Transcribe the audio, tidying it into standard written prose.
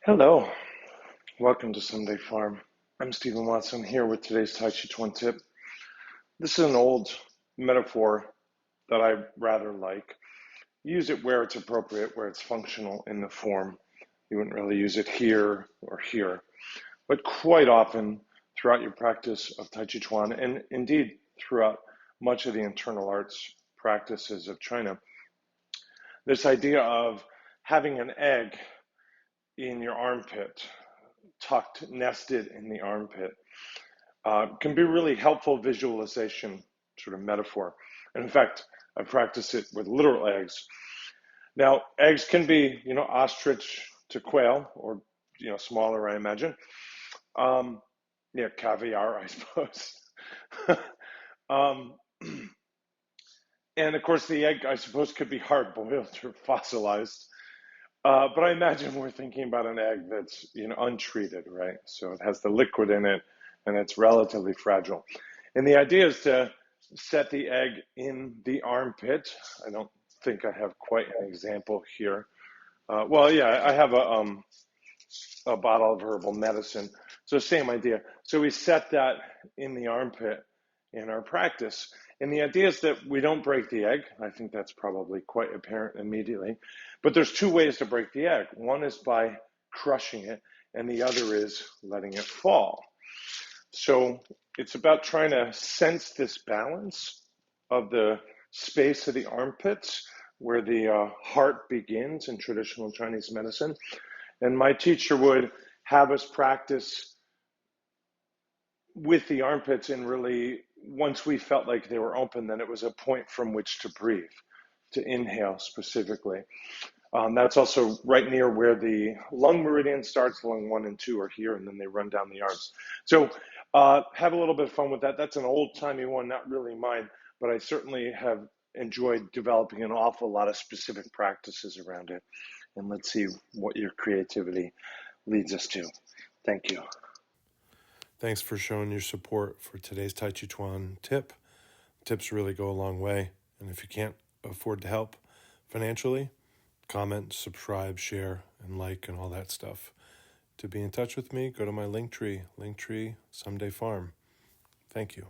Hello, welcome to Sunday Farm. I'm Stephen Watson here with today's Tàijíquán Tip. This is an old metaphor that I rather like. Use it where it's appropriate, where it's functional in the form. You wouldn't really use it here or here. But quite often throughout your practice of Tàijíquán, and indeed throughout much of the internal arts practices of China, this idea of having an egg in your armpit, tucked, nested in the armpit, can be really helpful visualization sort of metaphor. And in fact, I practice it with literal eggs. Now, eggs can be, ostrich to quail, or, smaller, I imagine. Caviar, I suppose. um, and of course, the egg, I suppose, could be hard boiled or fossilized. But I imagine we're thinking about an egg that's, untreated, right? So it has the liquid in it and it's relatively fragile. And the idea is to set the egg in the armpit. I don't think I have quite an example here. I have a bottle of herbal medicine. So same idea. So we set that in the armpit in our practice. And the idea is that we don't break the egg. I think that's probably quite apparent immediately. But there's two ways to break the egg. One is by crushing it, and the other is letting it fall. So it's about trying to sense this balance of the space of the armpits where the heart begins in traditional Chinese medicine. And my teacher would have us practice with the armpits, and really, once we felt like they were open, then it was a point from which to breathe, to inhale specifically. That's also right near where the lung meridian starts. Lung 1 and 2 are here, and then they run down the arms. So have a little bit of fun with that. That's an old-timey one, not really mine, but I certainly have enjoyed developing an awful lot of specific practices around it. And let's see what your creativity leads us to. Thank you. Thanks for showing your support for today's Tàijíquán tip. Tips really go a long way. And if you can't afford to help financially, comment, subscribe, share, and like, and all that stuff. To be in touch with me, go to my Linktree, Someday Farm. Thank you.